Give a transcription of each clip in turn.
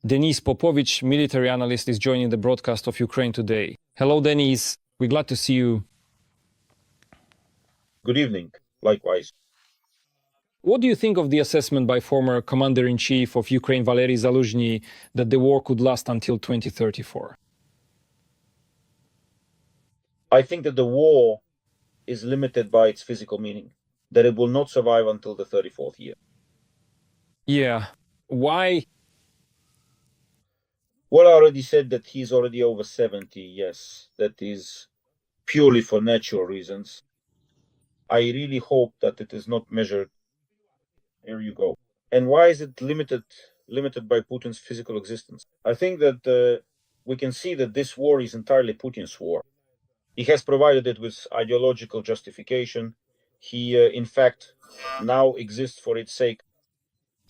Denis Popovich, military analyst, is joining the broadcast of Ukraine Today. Hello, Denis. We're glad to see you. Good evening. Likewise. What do you think of the assessment by former Commander-in-Chief of Ukraine, Valerii Zaluzhnyi, that the war could last until 2034? I think that the war is limited by its physical meaning, that it will not survive until the 34th year. Yeah. Why? Well, I already said that he's already over 70, yes. That is purely for natural reasons. I really hope that it is not measured. Here you go. And why is it limited by Putin's physical existence? I think that we can see that this war is entirely Putin's war. He has provided it with ideological justification. He, in fact, now exists for its sake.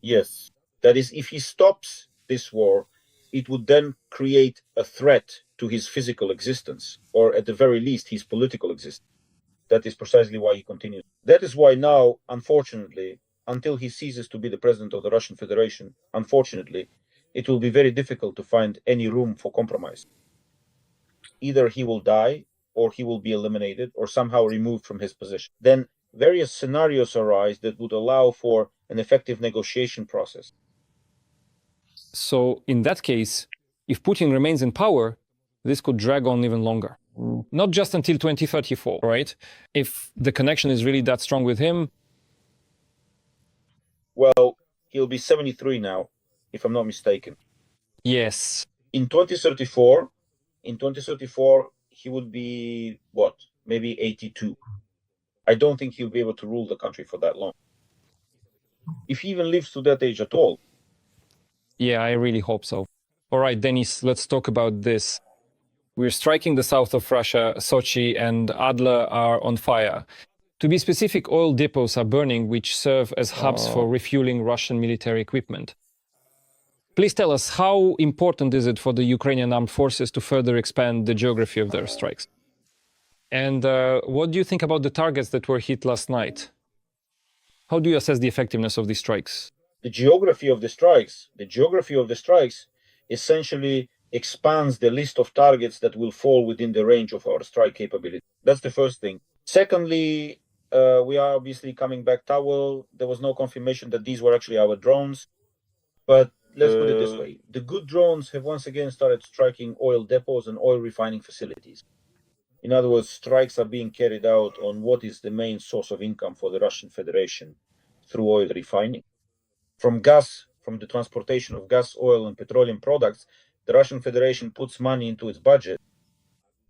Yes, that is, if he stops this war, it would then create a threat to his physical existence, or at the very least, his political existence. That is precisely why he continues. That is why now, unfortunately, until he ceases to be the president of the Russian Federation, unfortunately, it will be very difficult to find any room for compromise. Either he will die, or he will be eliminated, or somehow removed from his position. Then various scenarios arise that would allow for an effective negotiation process. So in that case, if Putin remains in power, this could drag on even longer. Not just until 2034, right? If the connection is really that strong with him. Well, he'll be 73 now, if I'm not mistaken. Yes. In 2034, he would be, what, maybe 82. I don't think he'll be able to rule the country for that long. If he even lives to that age at all. Yeah, I really hope so. All right, Denis, let's talk about this. We're striking the south of Russia. Sochi and Adler are on fire. To be specific, oil depots are burning, which serve as hubs for refueling Russian military equipment. Please tell us, how important is it for the Ukrainian Armed Forces to further expand the geography of their strikes? And what do you think about the targets that were hit last night? How do you assess the effectiveness of these strikes? The geography of the strikes essentially expands the list of targets that will fall within the range of our strike capability. That's the first thing. Secondly, we are obviously coming back Towel. There was no confirmation that these were actually our drones. But let's put it this way. The good drones have once again started striking oil depots and oil refining facilities. In other words, strikes are being carried out on what is the main source of income for the Russian Federation through oil refining. From the transportation of gas, oil, and petroleum products, the Russian Federation puts money into its budget,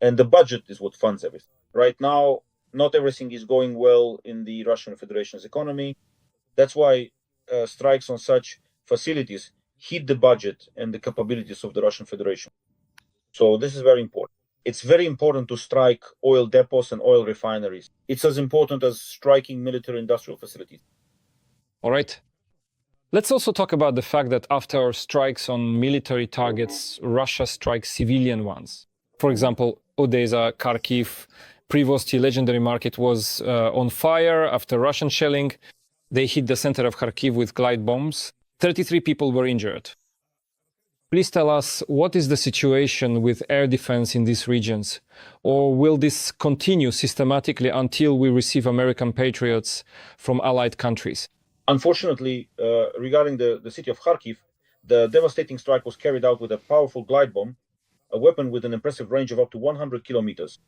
and the budget is what funds everything. Right now, not everything is going well in the Russian Federation's economy. That's why strikes on such facilities hit the budget and the capabilities of the Russian Federation. So this is very important. It's very important to strike oil depots and oil refineries. It's as important as striking military industrial facilities. All right. Let's also talk about the fact that after strikes on military targets, Russia strikes civilian ones. For example, Odesa, Kharkiv, Pryvoz, the legendary market, was on fire after Russian shelling. They hit the center of Kharkiv with glide bombs. 33 people were injured. Please tell us, what is the situation with air defense in these regions? Or will this continue systematically until we receive American Patriots from allied countries? Unfortunately, regarding the city of Kharkiv, the devastating strike was carried out with a powerful glide bomb, a weapon with an impressive range of up to 100 kilometers.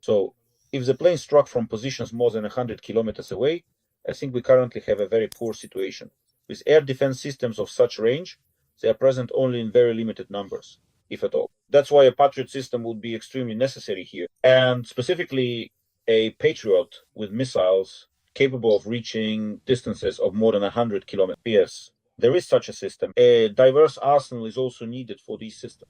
So, if the plane struck from positions more than 100 kilometers away, I think we currently have a very poor situation. With air defense systems of such range, they are present only in very limited numbers, if at all. That's why a Patriot system would be extremely necessary here. And specifically, a Patriot with missiles capable of reaching distances of more than 100 kilometers. Yes, there is such a system. A diverse arsenal is also needed for these systems.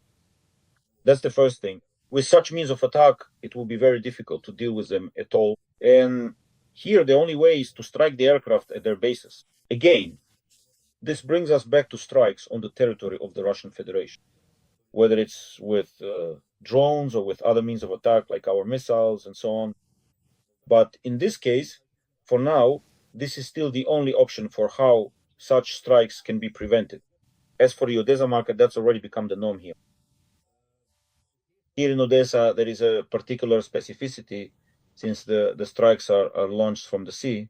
That's the first thing. With such means of attack, it will be very difficult to deal with them at all. And here, the only way is to strike the aircraft at their bases. Again, this brings us back to strikes on the territory of the Russian Federation, whether it's with drones or with other means of attack like our missiles and so on. But in this case, for now, this is still the only option for how such strikes can be prevented. As for the Odesa market, that's already become the norm here. Here in Odesa, there is a particular specificity since the strikes are launched from the sea.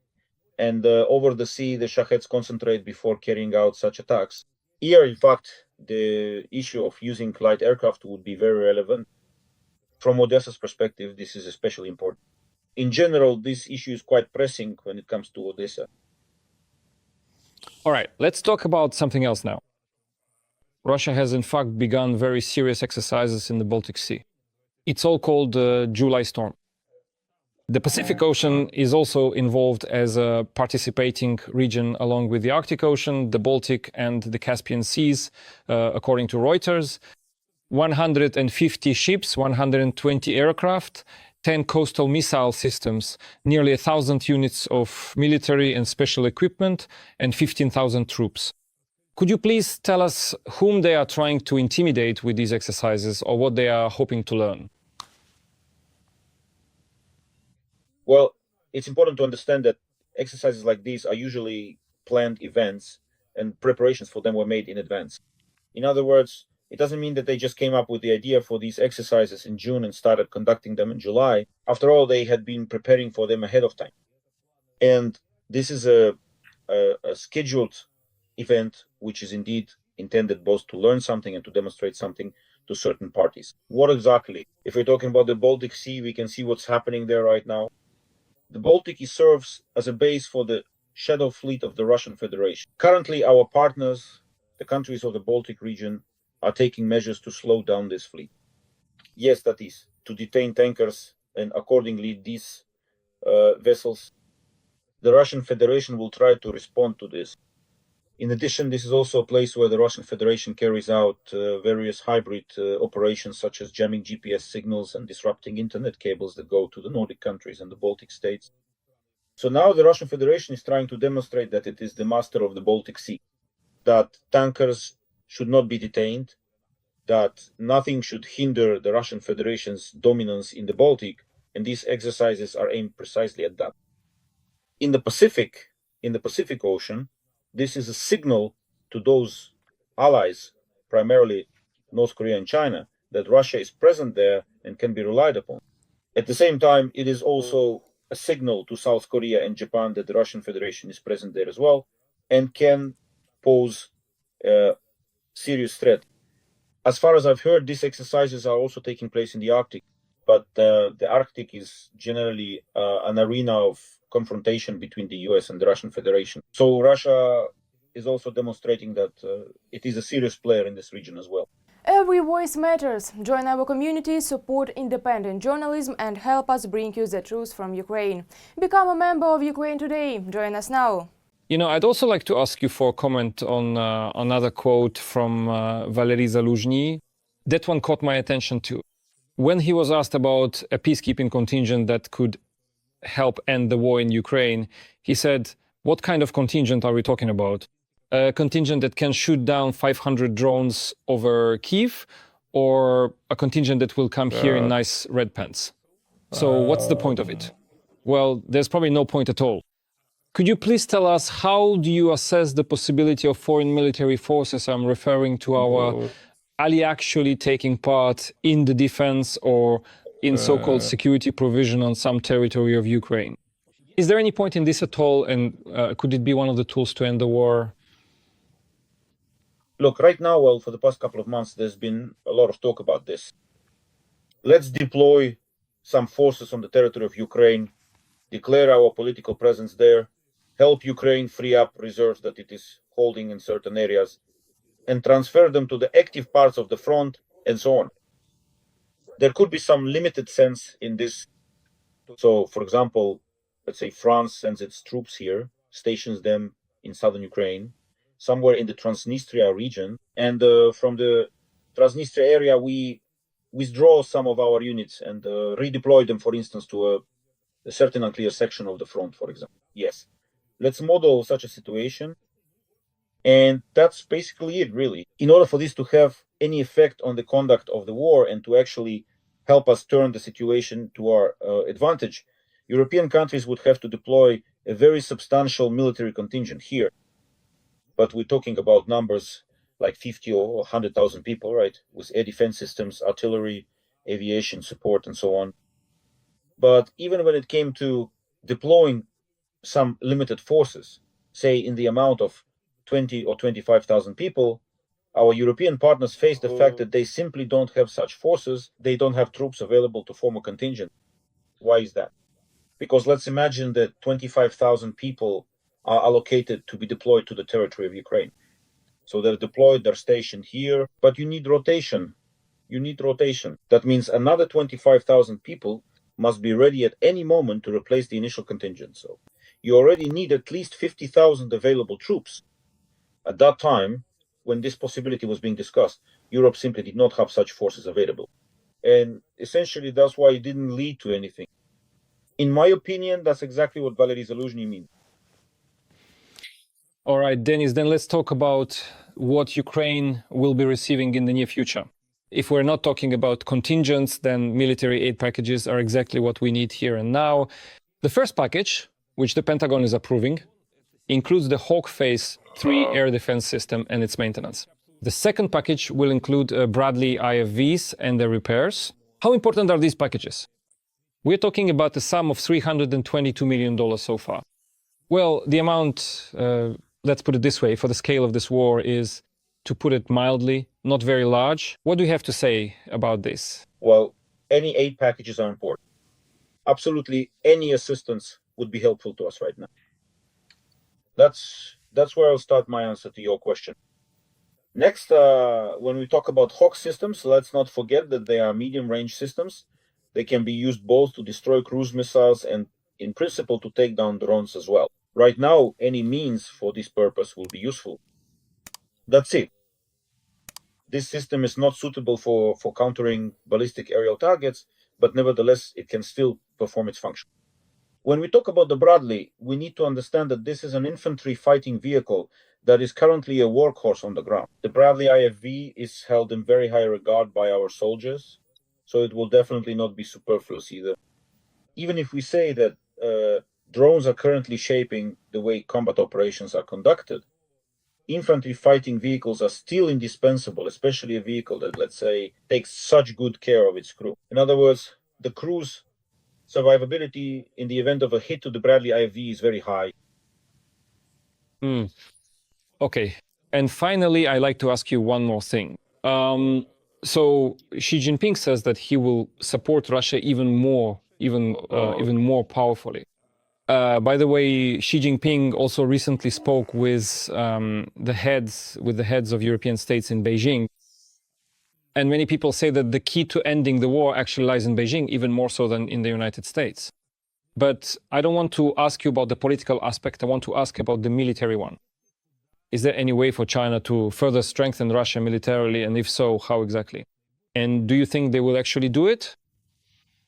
And over the sea, the Shaheds concentrate before carrying out such attacks. Here, in fact, the issue of using light aircraft would be very relevant. From Odesa's perspective, this is especially important. In general, this issue is quite pressing when it comes to Odesa. All right, let's talk about something else now. Russia has in fact begun very serious exercises in the Baltic Sea. It's all called July Storm. The Pacific Ocean is also involved as a participating region along with the Arctic Ocean, the Baltic and the Caspian Seas, according to Reuters. 150 ships, 120 aircraft, 10 coastal missile systems, nearly 1,000 units of military and special equipment, and 15,000 troops. Could you please tell us whom they are trying to intimidate with these exercises or what they are hoping to learn? Well, it's important to understand that exercises like these are usually planned events and preparations for them were made in advance. In other words, it doesn't mean that they just came up with the idea for these exercises in June and started conducting them in July. After all, they had been preparing for them ahead of time. And this is a scheduled event, which is indeed intended both to learn something and to demonstrate something to certain parties. What exactly? If we're talking about the Baltic Sea, we can see what's happening there right now. The Baltic serves as a base for the shadow fleet of the Russian Federation. Currently, our partners, the countries of the Baltic region, are taking measures to slow down this fleet. Yes, that is, to detain tankers and accordingly these vessels. The Russian Federation will try to respond to this. In addition, this is also a place where the Russian Federation carries out various hybrid operations such as jamming GPS signals and disrupting internet cables that go to the Nordic countries and the Baltic states. So now the Russian Federation is trying to demonstrate that it is the master of the Baltic Sea, that tankers should not be detained, that nothing should hinder the Russian Federation's dominance in the Baltic, and these exercises are aimed precisely at that. In the Pacific Ocean, this is a signal to those allies, primarily North Korea and China, that Russia is present there and can be relied upon. At the same time, it is also a signal to South Korea and Japan that the Russian Federation is present there as well and can pose a serious threat. As far as I've heard, these exercises are also taking place in the Arctic, but the Arctic is generally an arena of confrontation between the US and the Russian Federation. So Russia is also demonstrating that it is a serious player in this region as well. Every voice matters. Join our community, support independent journalism and help us bring you the truth from Ukraine. Become a member of Ukraine Today. Join us now. You know, I'd also like to ask you for a comment on another quote from Valerii Zaluzhnyi. That one caught my attention too. When he was asked about a peacekeeping contingent that could help end the war in Ukraine, he said, what kind of contingent are we talking about? A contingent that can shoot down 500 drones over Kyiv, or a contingent that will come here in nice red pants? So what's the point of it? Well, there's probably no point at all. Could you please tell us how do you assess the possibility of foreign military forces, I'm referring to our ally actually taking part in the defense or in so-called security provision on some territory of Ukraine? Is there any point in this at all, and could it be one of the tools to end the war? Look, right now, well, for the past couple of months, there's been a lot of talk about this. Let's deploy some forces on the territory of Ukraine, declare our political presence there, help Ukraine free up reserves that it is holding in certain areas, and transfer them to the active parts of the front, and so on. There could be some limited sense in this. So, for example, let's say France sends its troops here, stations them in southern Ukraine, somewhere in the Transnistria region, and from the Transnistria area, we withdraw some of our units and redeploy them, for instance, to a certain unclear section of the front, for example. Yes, let's model such a situation. And that's basically it, really. In order for this to have any effect on the conduct of the war and to actually help us turn the situation to our advantage, European countries would have to deploy a very substantial military contingent here. But we're talking about numbers like 50 or 100,000 people, right, with air defense systems, artillery, aviation support, and so on. But even when it came to deploying some limited forces, say in the amount of 20 or 25,000 people, our European partners face the fact that they simply don't have such forces. They don't have troops available to form a contingent. Why is that? Because let's imagine that 25,000 people are allocated to be deployed to the territory of Ukraine. So they're deployed, they're stationed here, but you need rotation. You need rotation. That means another 25,000 people must be ready at any moment to replace the initial contingent. So you already need at least 50,000 available troops. At that time, when this possibility was being discussed, Europe simply did not have such forces available. And essentially, that's why it didn't lead to anything. In my opinion, that's exactly what Valerii Zaluzhnyi means. All right, Denis, then let's talk about what Ukraine will be receiving in the near future. If we're not talking about contingents, then military aid packages are exactly what we need here and now. The first package, which the Pentagon is approving, includes the Hawk Phase 3 air defense system and its maintenance. The second package will include Bradley IFVs and their repairs. How important are these packages? We're talking about a sum of $322 million so far. Well, the amount, let's put it this way, for the scale of this war is, to put it mildly, not very large. What do you have to say about this? Well, any aid packages are important. Absolutely any assistance would be helpful to us right now. That's where I'll start my answer to your question. Next, when we talk about Hawk systems, let's not forget that they are medium-range systems. They can be used both to destroy cruise missiles and, in principle, to take down drones as well. Right now, any means for this purpose will be useful. That's it. This system is not suitable for countering ballistic aerial targets, but nevertheless, it can still perform its function. When we talk about the Bradley, we need to understand that this is an infantry fighting vehicle that is currently a workhorse on the ground. The Bradley IFV is held in very high regard by our soldiers, so it will definitely not be superfluous either. Even if we say that drones are currently shaping the way combat operations are conducted, infantry fighting vehicles are still indispensable, especially a vehicle that, let's say, takes such good care of its crew. In other words, the crew's survivability in the event of a hit to the Bradley IFV is very high. Okay. And finally, I'd like to ask you one more thing. So Xi Jinping says that he will support Russia even more powerfully. By the way, Xi Jinping also recently spoke with the heads of European states in Beijing. And many people say that the key to ending the war actually lies in Beijing, even more so than in the United States. But I don't want to ask you about the political aspect. I want to ask about the military one. Is there any way for China to further strengthen Russia militarily? And if so, how exactly? And do you think they will actually do it?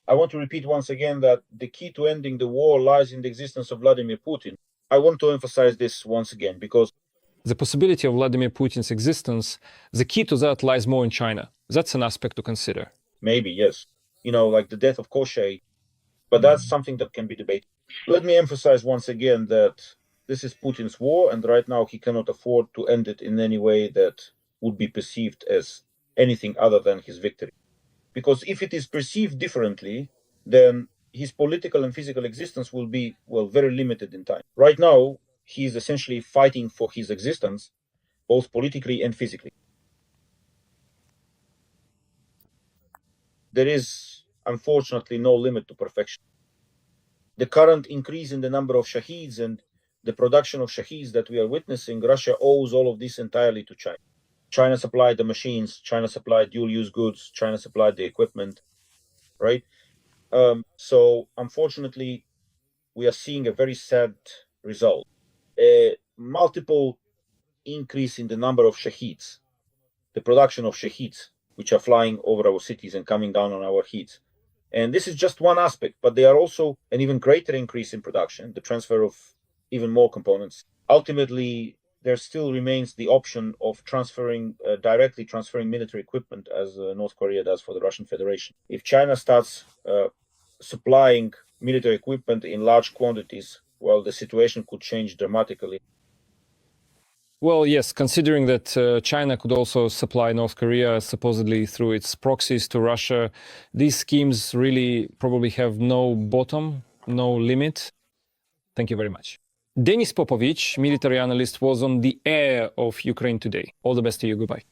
I want to repeat once again that the key to ending the war lies in the existence of Vladimir Putin. I want to emphasize this once again because the possibility of Vladimir Putin's existence, the key to that lies more in China. That's an aspect to consider. Maybe, yes. Like the death of Koshchei, but that's something that can be debated. Let me emphasize once again that this is Putin's war, and right now he cannot afford to end it in any way that would be perceived as anything other than his victory. Because if it is perceived differently, then his political and physical existence will be, very limited in time. Right now, he is essentially fighting for his existence, both politically and physically. There is, unfortunately, no limit to perfection. The current increase in the number of shaheeds and the production of shaheeds that we are witnessing, Russia owes all of this entirely to China. China supplied the machines, China supplied dual-use goods, China supplied the equipment, right? So, unfortunately, we are seeing a very sad result. A multiple increase in the number of shaheeds, the production of shaheeds, which are flying over our cities and coming down on our heads. And this is just one aspect, but they are also an even greater increase in production, the transfer of even more components. Ultimately, there still remains the option of directly transferring military equipment as North Korea does for the Russian Federation. If China starts supplying military equipment in large quantities, the situation could change dramatically. Well, yes, considering that China could also supply North Korea supposedly through its proxies to Russia, these schemes really probably have no bottom, no limit. Thank you very much. Denis Popovich, military analyst, was on the air of Ukraine Today. All the best to you. Goodbye.